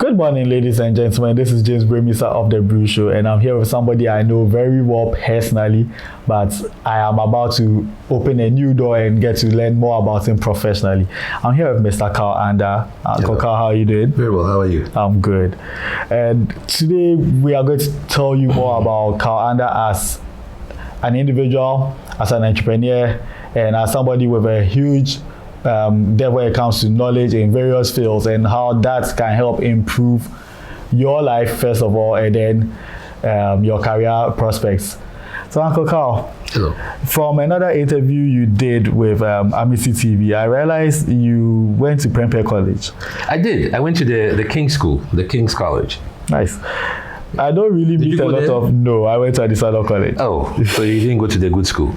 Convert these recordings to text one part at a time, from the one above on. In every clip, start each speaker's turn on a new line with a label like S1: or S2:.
S1: Good morning, ladies and gentlemen. This is James Brew of TheBrewShow, and I'm here with somebody I know very well personally, but I am about to open a new door and get to learn more about him professionally. I'm here with Mr. Karl Andah. Uncle Karl, how are you doing?
S2: Very well. How are you?
S1: I'm good. And today we are going to tell you more about Karl Andah as an individual, as an entrepreneur, and as somebody with a huge depth when it comes to knowledge in various fields, and how that can help improve your life first of all, and then your career prospects. So Uncle Karl,
S2: hello.
S1: From another interview you did with Amity TV, I realized you went to Prempeh College.
S2: I did. I went to the King's School, the King's College.
S1: Nice. I don't really meet a lot of... No, I went to Adisado College.
S2: Oh, so you didn't go to the good school?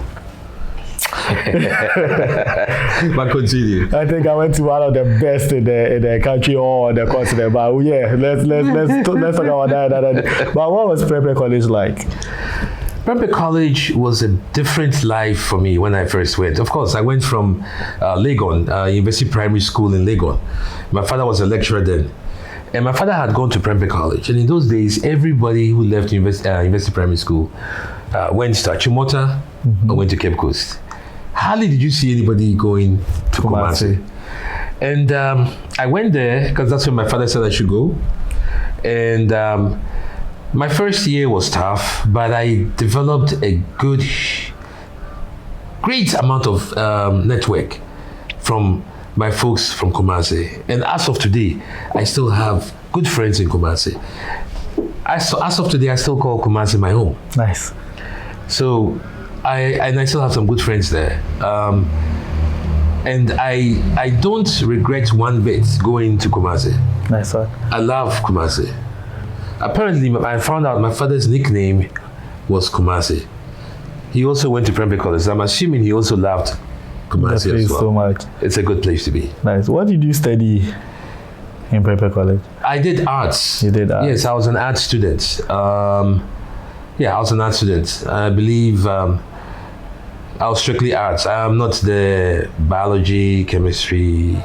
S2: But continue.
S1: I think I went to one of the best in the country or the continent. But yeah, let's talk about that. But what was Prempeh College like?
S2: Prempeh College was a different life for me when I first went. Of course, I went from Legon, University Primary School in Legon. My father was a lecturer then. And my father had gone to Prempeh College. And in those days, everybody who left University Primary School went to Achimota or went to Cape Coast. Hardly did you see anybody going to Kumasi. And I went there because that's where my father said I should go. And my first year was tough, but I developed a great amount of network from my folks from Kumasi. And as of today, I still have good friends in Kumasi. As of today, I still call Kumasi my home.
S1: Nice.
S2: So I still have some good friends there. And I don't regret one bit going to Kumasi.
S1: Nice, sir.
S2: I love Kumasi. Apparently, I found out my father's nickname was Kumasi. He also went to Prempeh College. So I'm assuming he also loved Kumasi as well.
S1: So much.
S2: It's a good place to be.
S1: Nice. What did you study in Prempeh College?
S2: I did arts.
S1: You did arts?
S2: Yes, I was an art student. I was an art student. I believe I was strictly arts. I'm not the biology, chemistry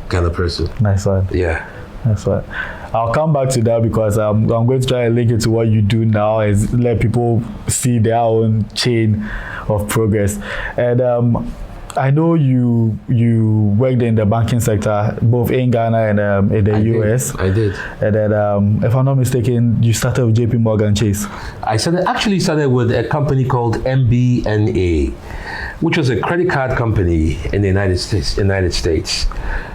S2: kind of person.
S1: Nice one.
S2: Yeah.
S1: Nice one. I'll come back to that because I'm going to try and link it to what you do now, is let people see their own chain of progress. And I know you worked in the banking sector, both in Ghana and in the US.
S2: I did.
S1: And then, if I'm not mistaken, you started with JP Morgan Chase.
S2: I actually started with a company called MBNA, which was a credit card company in the United States.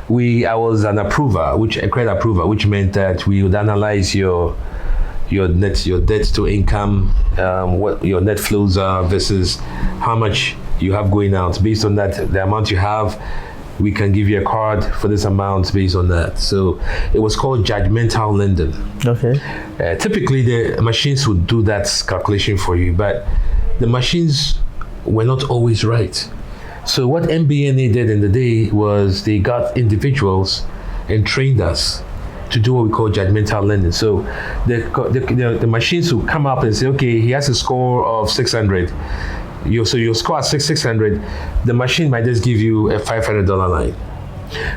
S2: I was an approver, a credit approver, which meant that we would analyze your debt to income, what your net flows are versus how much you have going out. Based on that, the amount you have, we can give you a card for this amount based on that. So it was called judgmental lending.
S1: Okay.
S2: Typically, the machines would do that calculation for you, but the machines were not always right. So what MBNA did in the day was they got individuals and trained us to do what we call judgmental lending. So the machines will come up and say, okay, he has a score of 600. So your score at 600, the machine might just give you a $500 line.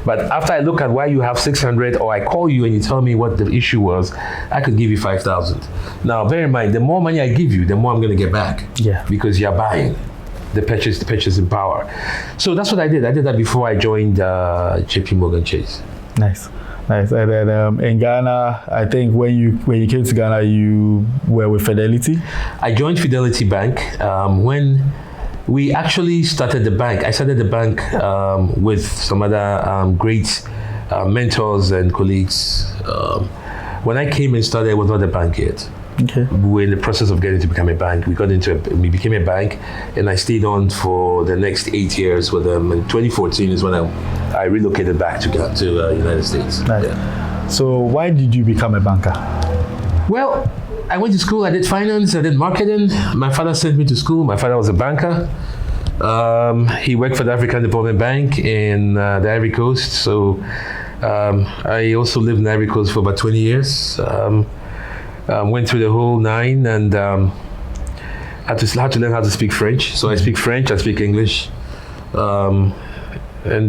S2: But after I look at why you have 600, or I call you and you tell me what the issue was, I could give you 5,000. Now, bear in mind, the more money I give you, the more I'm going to get back.
S1: Yeah.
S2: Because you're buying the purchasing power. So that's what I did. I did that before I joined JP Morgan Chase.
S1: Nice. And then in Ghana, I think when you came to Ghana, you were with Fidelity.
S2: I joined Fidelity Bank when we actually started the bank. I started the bank with some other great mentors and colleagues. When I came and started, it was not a bank yet.
S1: Okay.
S2: We were in the process of getting to become a bank. We became a bank, and I stayed on for the next 8 years with them. And 2014 is when I relocated back to United States.
S1: Nice.
S2: Yeah.
S1: So why did you become a banker?
S2: Well, I went to school. I did finance. I did marketing. My father sent me to school. My father was a banker. He worked for the African Development Bank in the Ivory Coast. So I also lived in the Ivory Coast for about 20 years. Went through the whole nine, and had to learn how to speak French. So I speak French, I speak English, and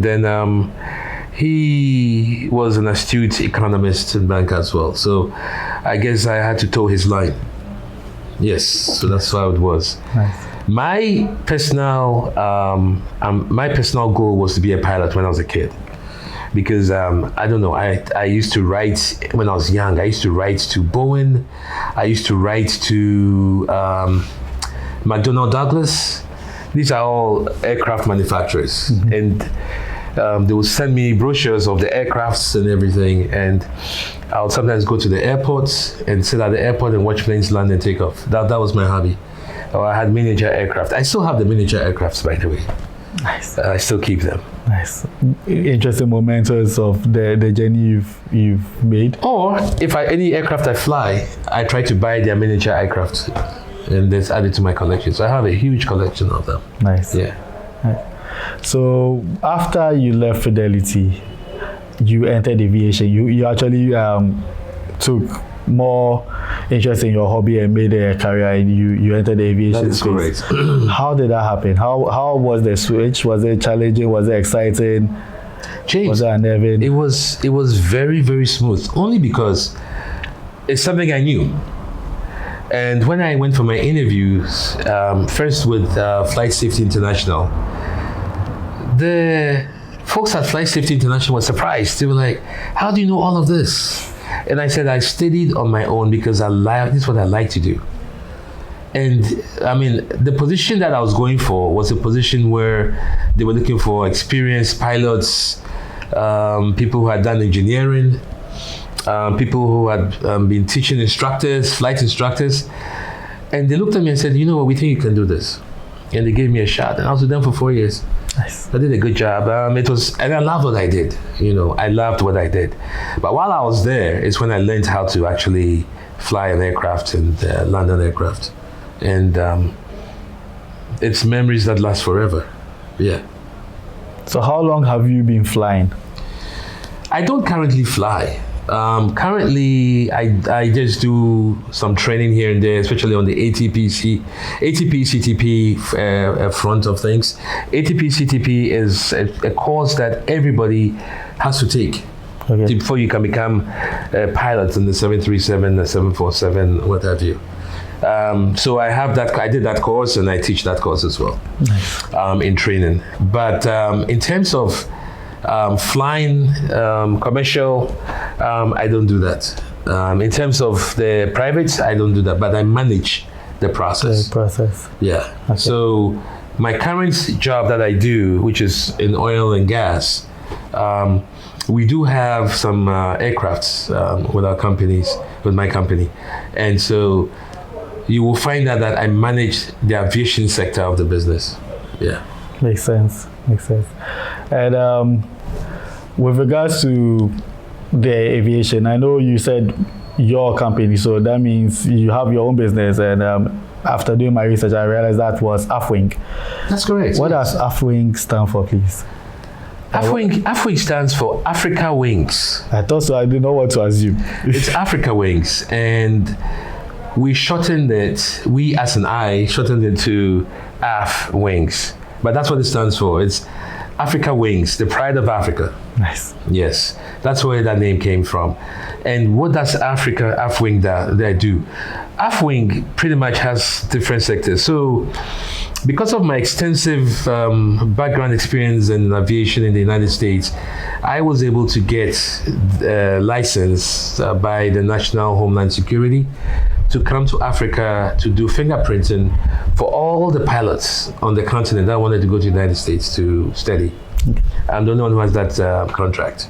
S2: then he was an astute economist and banker as well. So I guess I had to toe his line. Yes, so that's how it was.
S1: Nice.
S2: My personal goal was to be a pilot when I was a kid, because I don't know. I used to write when I was young. I used to write to Boeing. I used to write to McDonnell Douglas. These are all aircraft manufacturers, and they would send me brochures of the aircrafts and everything, and I would sometimes go to the airports and sit at the airport and watch planes land and take off. That was my hobby. Or I had miniature aircraft. I still have the miniature aircrafts, by the way.
S1: Nice.
S2: I still keep them.
S1: Nice. Interesting mementos of the journey you've made.
S2: Or if any aircraft I fly, I try to buy their miniature aircraft and just add it to my collection. So I have a huge collection of them.
S1: Nice.
S2: Yeah.
S1: So after you left Fidelity, you entered aviation. You actually took more interest in your hobby and made a career, and you entered the aviation space.
S2: That is correct.
S1: How did that happen? How was the switch? Was it challenging? Was it exciting?
S2: James,
S1: was it unnerving?
S2: It was very, very smooth, only because it's something I knew. And when I went for my interviews, first with Flight Safety International, the folks at Flight Safety International were surprised. They were like, "How do you know all of this?" And I said, I studied on my own because this is what I like to do. And I mean, the position that I was going for was a position where they were looking for experienced pilots, people who had done engineering, people who had been teaching instructors, flight instructors. And they looked at me and said, "You know what, we think you can do this." And they gave me a shot, and I was with them for 4 years.
S1: Nice.
S2: I did a good job. And I loved what I did. I loved what I did. But while I was there, is when I learned how to actually fly an aircraft and land an aircraft. And it's memories that last forever. Yeah.
S1: So how long have you been flying?
S2: I don't currently fly. Currently, I just do some training here and there, especially on the ATP CTP front of things. ATP CTP is a course that everybody has to take before you can become a pilot in the 737, the 747, what have you. So I did that course, and I teach that course as well.
S1: Nice.
S2: In training. But in terms of flying commercial, I don't do that. In terms of the private, I don't do that, but I manage the process. Yeah. Okay. So my current job that I do, which is in oil and gas, we do have some aircrafts with my company. And so you will find out that I manage the aviation sector of the business. Yeah.
S1: Makes sense. And with regards to the aviation, I know you said your company, so that means you have your own business. And after doing my research, I realized that was Afwing.
S2: That's correct.
S1: What does Afwing stand for, please?
S2: Afwing stands for Africa Wings.
S1: I thought so. I didn't know what to assume.
S2: It's Africa Wings, and we shortened it. We, as an I, shortened it to Af Wings. But that's what it stands for. It's Africa Wings, the pride of Africa.
S1: Nice.
S2: Yes, that's where that name came from. And what does Afwing do? Afwing pretty much has different sectors. So because of my extensive background experience in aviation in the United States, I was able to get a license by the National Homeland Security to come to Africa to do fingerprinting for all the pilots on the continent that wanted to go to the United States to study. Okay. I'm the only one who has that contract.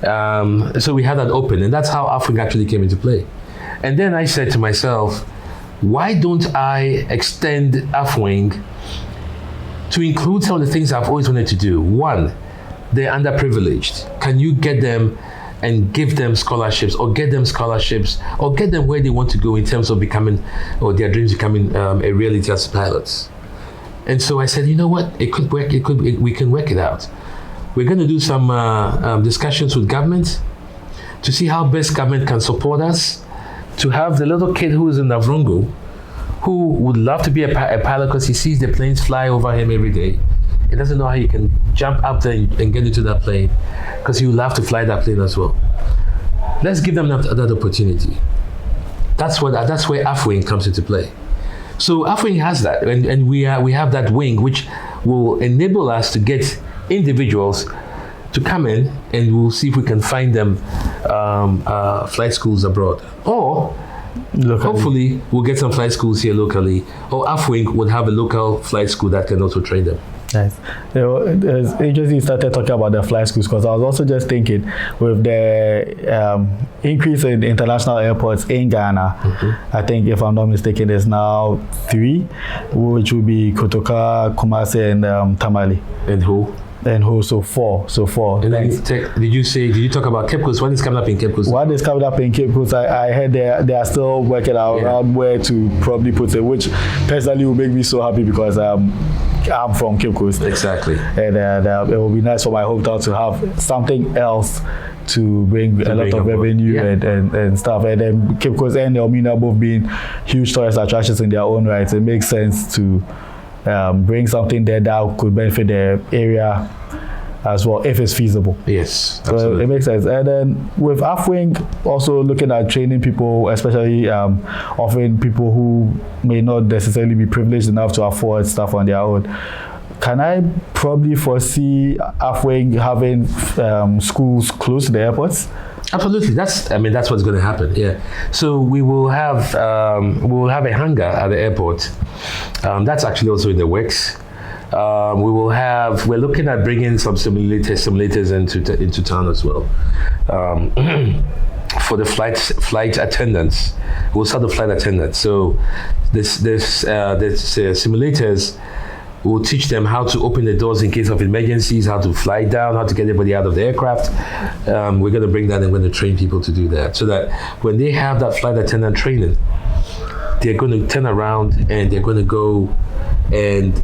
S2: So we had that open, and that's how Afwing actually came into play. And then I said to myself, why don't I extend Afwing to include some of the things I've always wanted to do? One, they're underprivileged. Can you get them and give them scholarships, or get them where they want to go in terms of becoming, or their dreams becoming a reality as pilots? And so I said, you know what, it could work. We can work it out. We're going to do some discussions with government to see how best government can support us to have the little kid who is in Navrongo, who would love to be a pilot because he sees the planes fly over him every day. He doesn't know how you can jump up there and get into that plane, because he would love to fly that plane as well. Let's give them that opportunity. That's where Afwing comes into play. So Afwing has that, and we have that wing which will enable us to get individuals to come in, and we'll see if we can find them flight schools abroad, or locally. Hopefully we'll get some flight schools here locally, or Afwing would have a local flight school that can also train them.
S1: Nice. It's interesting you started talking about the flight schools, because I was also just thinking with the increase in international airports in Ghana, I think if I'm not mistaken there's now 3, which will be Kotoka, Kumasi and Tamale.
S2: And who?
S1: And also 4.
S2: And then did you talk about Cape Coast? What is coming up in Cape Coast?
S1: What is coming up in Cape Coast? I heard they are still working out where to probably put it, which personally will make me so happy, because I'm from Cape Coast.
S2: Exactly.
S1: And it will be nice for my hometown to have something else to bring a lot of revenue and stuff. And then Cape Coast and Elmina both being huge tourist attractions in their own right. It makes sense to bring something there that could benefit the area as well, if it's feasible.
S2: Yes,
S1: absolutely. So it makes sense. And then with Afwing, also looking at training people, especially offering people who may not necessarily be privileged enough to afford stuff on their own. Can I probably foresee Afwing having schools close to the airports?
S2: Absolutely. That's what's going to happen. Yeah. So we will have a hangar at the airport. That's actually also in the works. We're looking at bringing some simulators into town as well. For the flight attendants, we'll start the flight attendants. So this simulators will teach them how to open the doors in case of emergencies, how to fly down, how to get everybody out of the aircraft. We're going to bring that and we're going to train people to do that, so that when they have that flight attendant training, they're going to turn around and they're going to go and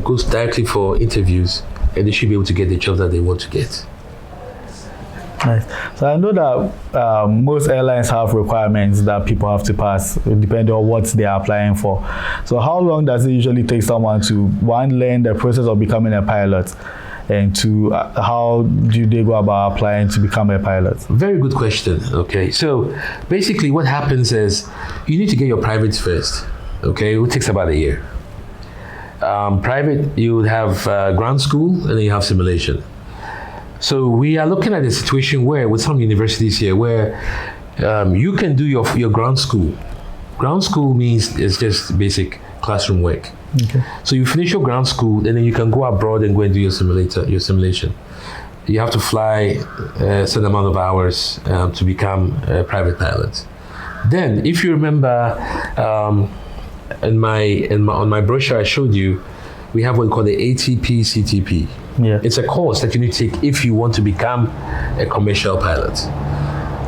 S2: go directly for interviews, and they should be able to get the job that they want to get.
S1: Nice. So I know that most airlines have requirements that people have to pass depending on what they are applying for. So how long does it usually take someone to, one, learn the process of becoming a pilot, and two, how do they go about applying to become a pilot?
S2: Very good question. Okay, so basically what happens is you need to get your privates first. Okay, it takes about a year. Private, you would have ground school, and then you have simulation. So we are looking at a situation where, with some universities here, where you can do your ground school. Ground school means it's just basic classroom work.
S1: Okay.
S2: So you finish your ground school, and then you can go abroad and go and do your simulation. You have to fly a certain amount of hours to become a private pilot. Then, if you remember, on my brochure I showed you, we have what we call the ATP CTP.
S1: Yeah.
S2: It's a course that you need to take if you want to become a commercial pilot.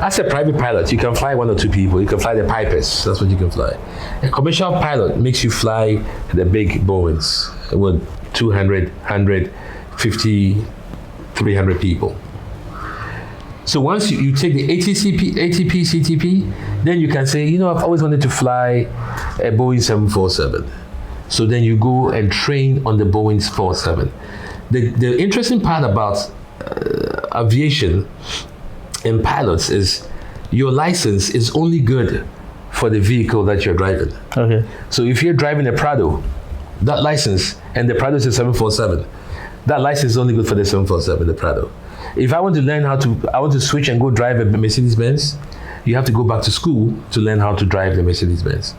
S2: As a private pilot, you can fly 1 or 2 people. You can fly the Pipers. That's what you can fly. A commercial pilot makes you fly the big Boeings with 200, 150, 300 people. So once you take the ATP CTP, then you can say, I've always wanted to fly a Boeing 747. So then you go and train on the Boeing 747. The interesting part about aviation and pilots is your license is only good for the vehicle that you're driving.
S1: Okay.
S2: So if you're driving a Prado, that license, and the Prado is a 747, that license is only good for the 747, the Prado. If I want to learn I want to switch and go drive a Mercedes-Benz, you have to go back to school to learn how to drive the Mercedes-Benz.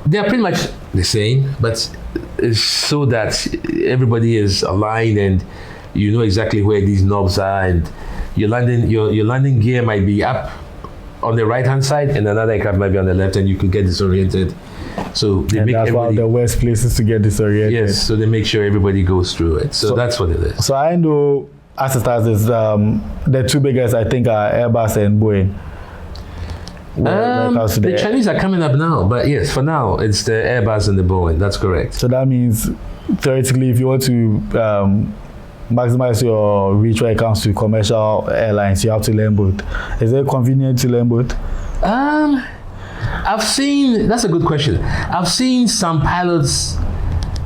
S2: They are pretty much the same, but it's so that everybody is aligned and you know exactly where these knobs are, and your landing gear might be up on the right hand side and another aircraft might be on the left, and you could get disoriented. So they make
S1: that's one of the worst places to get disoriented.
S2: Yes, so they make sure everybody goes through it. So that's what it is.
S1: So I know as it starts, the 2 biggest I think are Airbus and Boeing.
S2: The Chinese are coming up now, but yes, for now it's the Airbus and the Boeing. That's correct.
S1: So that means theoretically, if you want to maximize your reach when it comes to commercial airlines, you have to learn both. Is it convenient to learn both?
S2: That's a good question. I've seen some pilots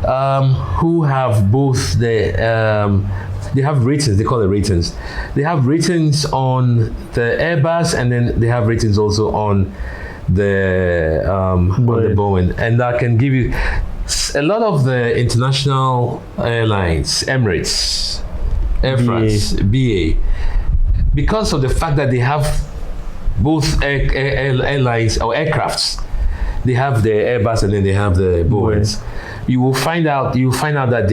S2: who have both they have ratings. They call it ratings. They have ratings on the Airbus, and then they have ratings also on the Boeing. And I can give you a lot of the international airlines, Emirates, Air France, BA, because of the fact that they have both airlines or aircrafts. They have the Airbus and then they have the Boeings. You will find out that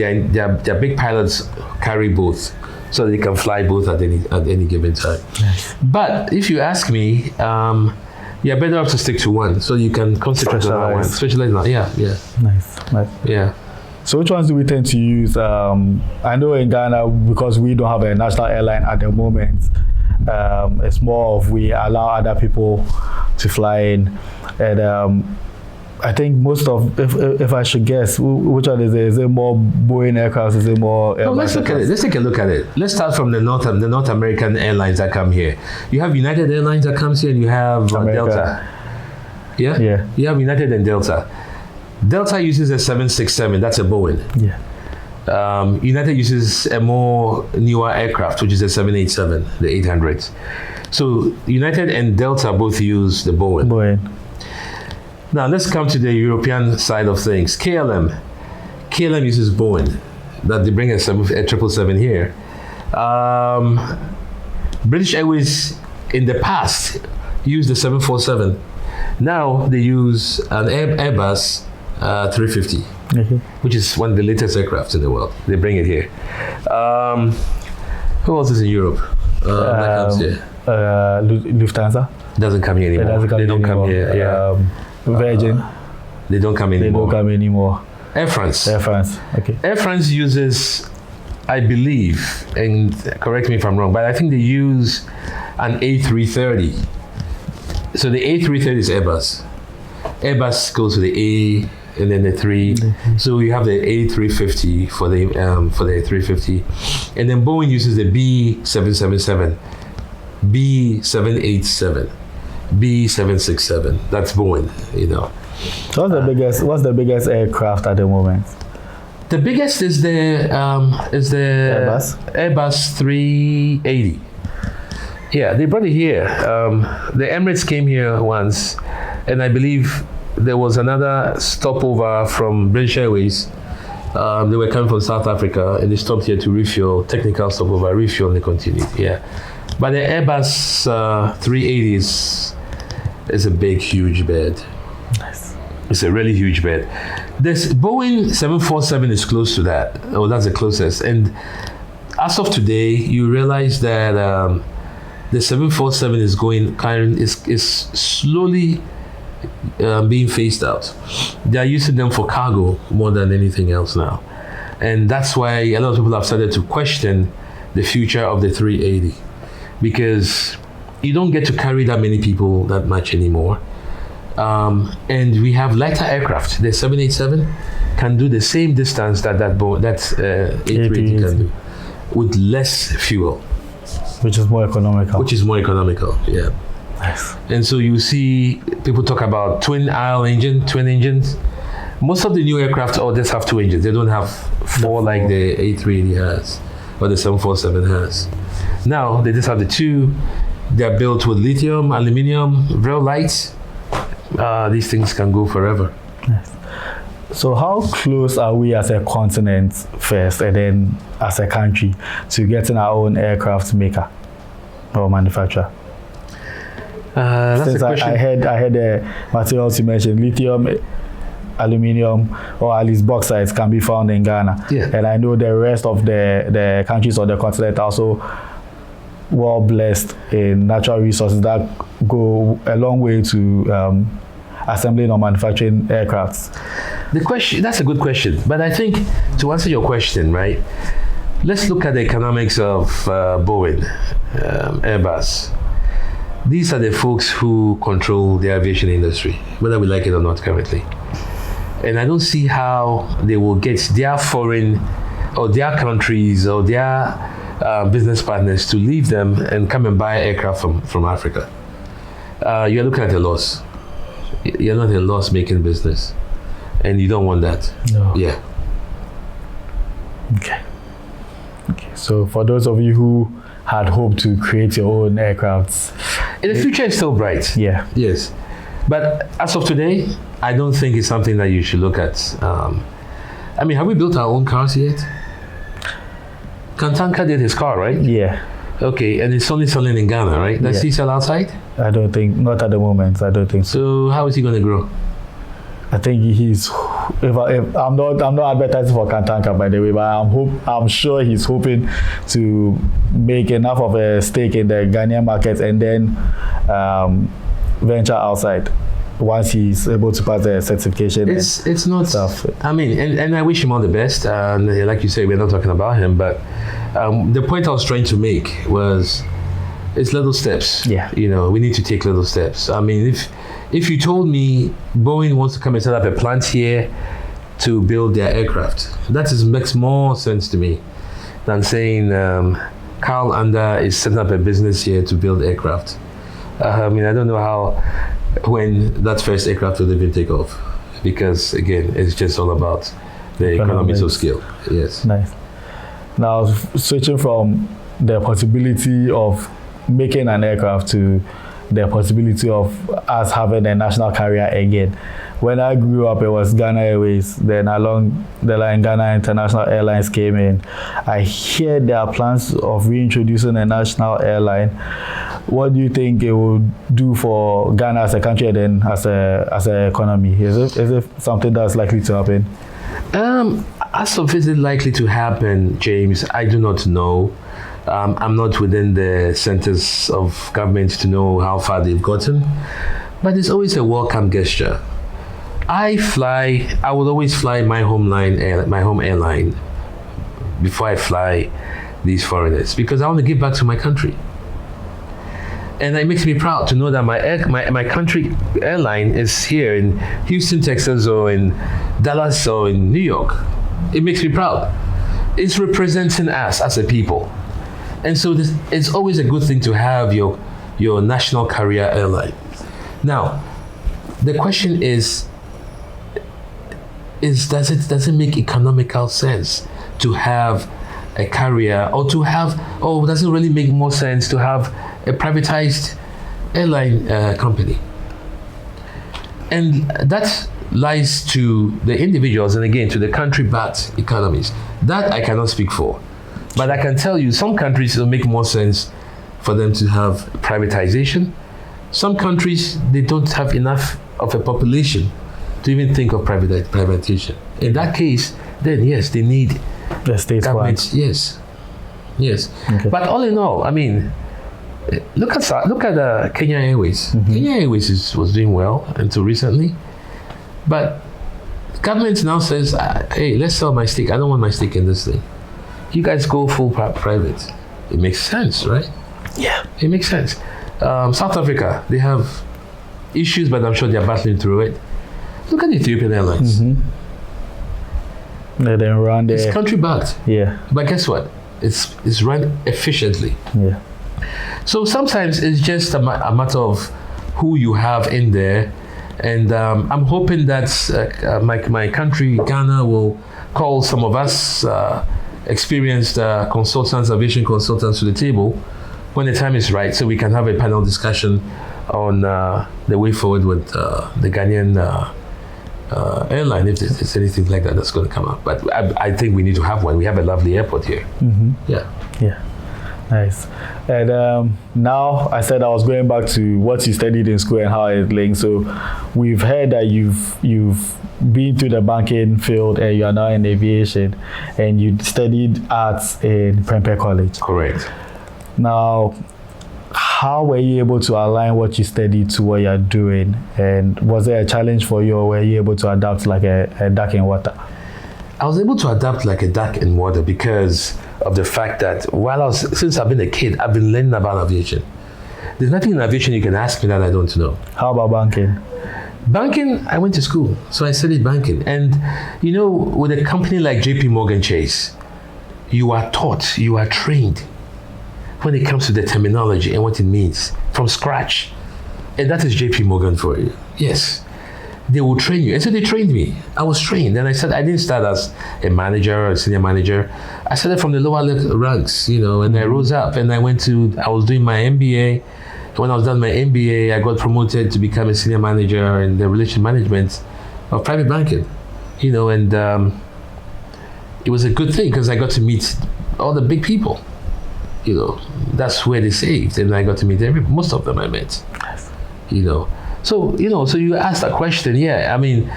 S2: their big pilots carry both, so they can fly both at any given time.
S1: Nice.
S2: But if you ask me, you're better off to stick to one, so you can concentrate on that one. Specialize on, yeah.
S1: Nice.
S2: Yeah.
S1: So which ones do we tend to use? I know in Ghana, because we don't have a national airline at the moment, it's more of we allow other people to fly in. And I think most of, if I should guess, which one is it? Is it more Boeing aircraft? Is it more?
S2: No, let's look at it. Let's take a look at it. Let's start from the North American airlines that come here. You have United Airlines that comes here, and you have Delta. Yeah. You have United and Delta. Delta uses a 767. That's a Boeing.
S1: Yeah.
S2: United uses a more newer aircraft, which is a 787, the 800s. So United and Delta both use the Boeing. Now let's come to the European side of things. KLM uses Boeing. That they bring a 777 here. British Airways in the past used the 747. Now they use an Airbus 350, which is one of the latest aircrafts in the world. They bring it here. Who else is in Europe? That comes here.
S1: Lufthansa
S2: doesn't come here anymore. They don't come here. Yeah.
S1: Virgin.
S2: They don't come anymore.
S1: They don't come anymore.
S2: Air France.
S1: Okay.
S2: Air France uses, I believe, and correct me if I'm wrong, but I think they use an A330. So the A330 is Airbus. Airbus goes to the A and then the 3. So you have the A350 for the A350, and then Boeing uses the B777, B787, B767. That's Boeing,
S1: So what's the biggest aircraft at the moment?
S2: The biggest is the Airbus 380. Yeah, they brought it here. The Emirates came here once, and I believe there was another stopover from British Airways. They were coming from South Africa, and they stopped here to refuel, technical stopover, refuel, and they continued. Yeah, but the Airbus 380 is a big, huge bird.
S1: Nice.
S2: It's a really huge bird. This Boeing 747 is close to that. Oh, that's the closest. And as of today, you realize that the 747 is slowly being phased out. They are using them for cargo more than anything else now. And that's why a lot of people have started to question the future of the 380, because you don't get to carry that many people that much anymore. And we have lighter aircraft. The 787 can do the same distance that A380 can do with less fuel.
S1: Which is more economical.
S2: Yeah.
S1: Nice.
S2: And so you see people talk about twin engines. Most of the new aircraft just have 2 engines. They don't have 4 like the A380 has or the 747 has. Now they just have the 2. They're built with lithium, aluminum, real light. These things can go forever.
S1: Nice. So how close are we as a continent first, and then as a country, to getting our own aircraft maker or manufacturer?
S2: That's
S1: Since
S2: a question.
S1: I heard the materials you mentioned, lithium, aluminium, or at least bauxite can be found in Ghana.
S2: Yeah.
S1: And I know the rest of the countries on the continent are also well blessed in natural resources that go a long way to assembling or manufacturing aircrafts.
S2: That's a good question. But I think to answer your question, right, let's look at the economics of Boeing, Airbus. These are the folks who control the aviation industry, whether we like it or not currently. And I don't see how they will get their foreign or their countries or their business partners to leave them and come and buy aircraft from Africa. You're looking at a loss. You're not a loss-making business, and you don't want that.
S1: No.
S2: Yeah.
S1: Okay. So for those of you who had hoped to create your own aircrafts,
S2: the future is still bright.
S1: Yeah.
S2: Yes. But as of today, I don't think it's something that you should look at. I mean, have we built our own cars yet? Kantanka did his car, right?
S1: Yeah.
S2: Okay, and it's only selling in Ghana, right? Does he sell outside?
S1: I don't think, not at the moment. I don't think so.
S2: So how is he going to grow?
S1: I think he's. If I'm not advertising for Kantanka, by the way, but I'm sure he's hoping to make enough of a stake in the Ghanaian market and then venture outside once he's able to pass the certification.
S2: It's not
S1: stuff.
S2: I mean, and I wish him all the best. Like you say, we're not talking about him, but the point I was trying to make was it's little steps.
S1: Yeah.
S2: You know, we need to take little steps. I mean, if you told me Boeing wants to come and set up a plant here to build their aircraft, makes more sense to me than saying Karl Andah is setting up a business here to build aircraft. I mean, I don't know when that first aircraft will even take off, because again, it's just all about the economies of scale. Yes.
S1: Nice. Now, switching from the possibility of making an aircraft to the possibility of us having a national carrier again. When I grew up, it was Ghana Airways. Then along the line, Ghana International Airlines came in. I hear there are plans of reintroducing a national airline. What do you think it will do for Ghana as a country and then as an economy? Is it something that's likely to happen?
S2: As of is it likely to happen, James, I do not know. I'm not within the centers of government to know how far they've gotten, but it's always a welcome gesture. I would always fly my home airline before I fly these foreigners, because I want to give back to my country. And it makes me proud to know that my country airline is here in Houston, Texas, or in Dallas, or in New York. It makes me proud. It's representing us as a people. And so it's always a good thing to have your national carrier airline. Now, the question is does it make economical sense to have a carrier, or does it really make more sense to have a privatized airline company? And that lies to the individuals and again to the country-backed economies. That I cannot speak for. But I can tell you, some countries it will make more sense for them to have privatization. Some countries, they don't have enough of a population to even think of privatization. In that case, then yes, they need
S1: the state
S2: government. Yes. Okay. But all in all, I mean, look at Kenya Airways. Mm-hmm. Kenya Airways was doing well until recently, but the government now says, "Hey, let's sell my stake. I don't want my stake in this thing. You guys go full private." It makes sense, right?
S1: Yeah,
S2: it makes sense. South Africa, they have issues, but I'm sure they're battling through it. Look at the Ethiopian Airlines.
S1: Mm-hmm. They then run there.
S2: It's country backed.
S1: Yeah.
S2: But guess what? It's run efficiently.
S1: Yeah.
S2: So sometimes it's just a matter of who you have in there, and I'm hoping that my country, Ghana, will call some of us experienced consultants, aviation consultants to the table when the time is right, so we can have a panel discussion on the way forward with the Ghanaian airline, if there's anything like that that's going to come up. But I think we need to have one. We have a lovely airport here.
S1: Mm-hmm.
S2: Yeah.
S1: Nice. And now I said I was going back to what you studied in school and how it links. So we've heard that you've been to the banking field and you are now in aviation, and you studied arts in Prempeh College.
S2: Correct.
S1: Now, how were you able to align what you studied to what you're doing? And was there a challenge for you, or were you able to adapt like a duck in water?
S2: I was able to adapt like a duck in water because of the fact that since I've been a kid, I've been learning about aviation. There's nothing in aviation you can ask me that I don't know.
S1: How about banking?
S2: Banking, I went to school, so I studied banking. And you know, with a company like JP Morgan Chase, you are taught, you are trained when it comes to the terminology and what it means from scratch. And that is JP Morgan for you. Yes. they will train you. And so they trained me. I was trained. And I didn't start as a manager or a senior manager. I started from the lower ranks, and I rose up and I was doing my MBA. When I was done my MBA, I got promoted to become a senior manager in the relationship management of private banking, and it was a good thing because I got to meet all the big people. That's where they saved, and I got to meet most of them I met. So you asked that question. Yeah, I mean,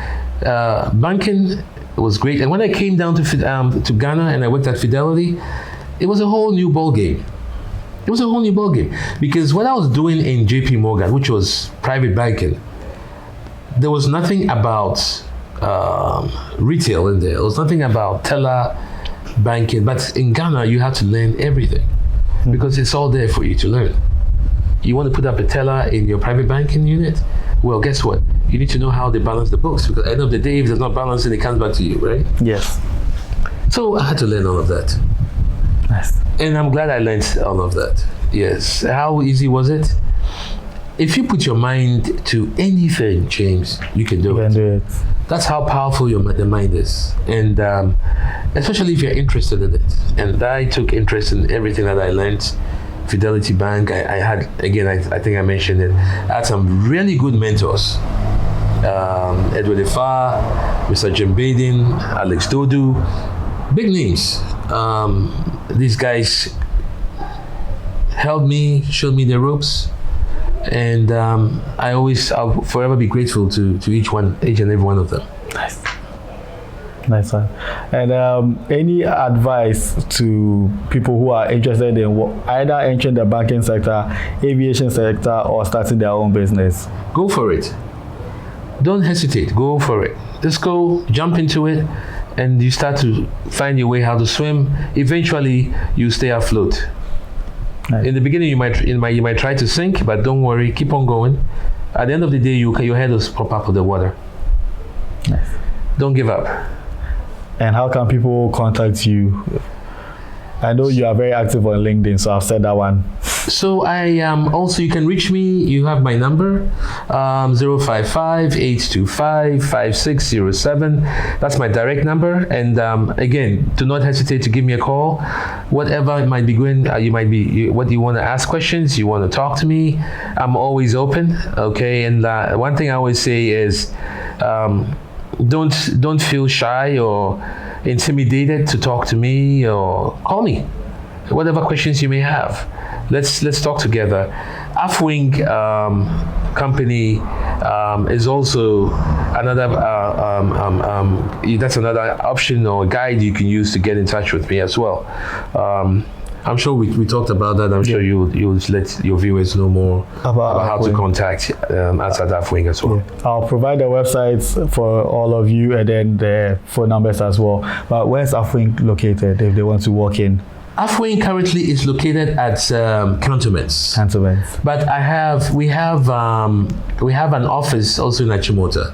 S2: banking was great, and when I came down to Ghana and I worked at Fidelity, it was a whole new ball game. It was a whole new ballgame because what I was doing in JP Morgan, which was private banking, there was nothing about retail in there. There was nothing about teller banking. But in Ghana, you have to learn everything because it's all there for you to learn. You want to put up a teller in your private banking unit? Well, guess what? You need to know how they balance the books because at the end of the day, if it's not balancing, it comes back to you, right?
S1: Yes.
S2: So I had to learn all of that.
S1: Nice.
S2: And I'm glad I learned all of that. Yes. How easy was it? If you put your mind to anything, James, you can do it. That's how powerful the mind is. And especially if you're interested in it. And I took interest in everything that I learned. Fidelity Bank, I had, again, I think I mentioned it, I had some really good mentors. Edward Efar, Mr. Jim Baden, Alex Dodu, big names. These guys helped me, showed me the ropes, and I'll forever be grateful to each and every one of them. Nice one.
S1: And any advice to people who are interested in either entering the banking sector, aviation sector, or starting their own business?
S2: Go for it. Don't hesitate. Go for it. Just go, jump into it, and you start to find your way how to swim. Eventually, you stay afloat. Nice. In the beginning, you might try to sink, but don't worry. Keep on going. At the end of the day, your head will pop up with the water. Nice. Don't give up.
S1: And how can people contact you? I know you are very active on LinkedIn, so I've said that one.
S2: So I also, you can reach me. You have my number, 055-825-5607. That's my direct number. And again, do not hesitate to give me a call. Whatever it might be going, what you want to ask questions, you want to talk to me, I'm always open. Okay. And one thing I always say is, don't feel shy or intimidated to talk to me or call me. Whatever questions you may have, let's talk together. Afwing company is also another that's another option or guide you can use to get in touch with me as well. I'm sure we talked about that. I'm sure you'll let your viewers know more about how to contact us at Afwing as well.
S1: Yeah. I'll provide the websites for all of you and then the phone numbers as well. But where's Afwing located if they want to walk in?
S2: Afwing currently is located at Cantonments. But we have an office also in Achimota.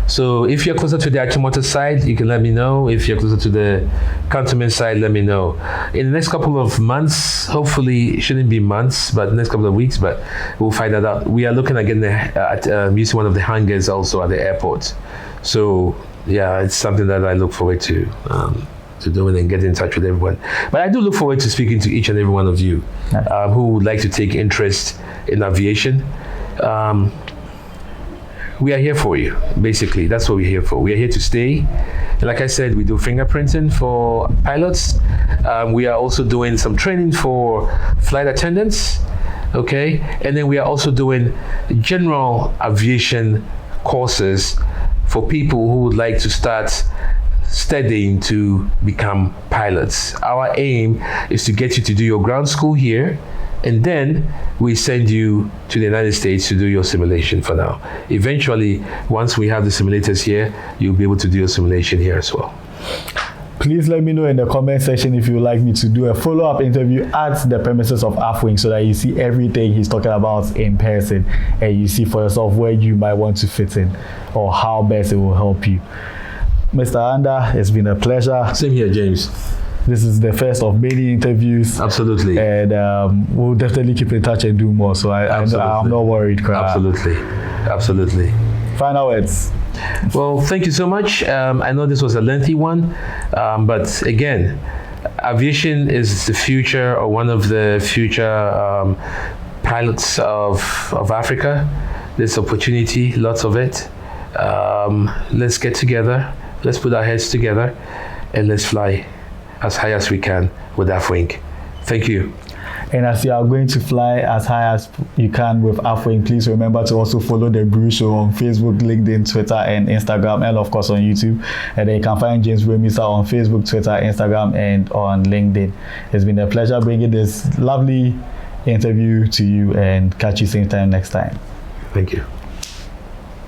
S2: So if you're closer to the Achimota side, you can let me know. If you're closer to the Cantonment side, let me know. In the next couple of months, hopefully it shouldn't be months, but next couple of weeks, but we'll find that out. We are looking at getting using one of the hangars also at the airport. So yeah, it's something that I look forward to doing and getting in touch with everyone. But I do look forward to speaking to each and every one of you who would like to take interest in aviation. We are here for you, basically. That's what we're here for. We are here to stay. And like I said, we do fingerprinting for pilots. We are also doing some training for flight attendants, okay? And then we are also doing general aviation courses for people who would like to start studying to become pilots. Our aim is to get you to do your ground school here, and then we send you to the United States to do your simulation for now. Eventually, once we have the simulators here, you'll be able to do your simulation here as well.
S1: Please let me know in the comment section if you would like me to do a follow-up interview at the premises of Afwing so that you see everything he's talking about in person and you see for yourself where you might want to fit in or how best it will help you. Mr. Andah, it's been a pleasure.
S2: Same here, James.
S1: This is the first of many interviews.
S2: Absolutely.
S1: And we'll definitely keep in touch and do more. So I'm not worried.
S2: Absolutely.
S1: Final words.
S2: Well, thank you so much. I know this was a lengthy one, but again, aviation is the future, or one of the future pilots of Africa. There's opportunity, lots of it. Let's get together, let's put our heads together, and let's fly as high as we can with Afwing. Thank you.
S1: And as you are going to fly as high as you can with Afwing, please remember to also follow The Brew Show on Facebook, LinkedIn, Twitter, and Instagram, and of course on YouTube. And then you can find James Bremisa on Facebook, Twitter, Instagram, and on LinkedIn. It's been a pleasure bringing this lovely interview to you, and catch you same time next time.
S2: Thank you.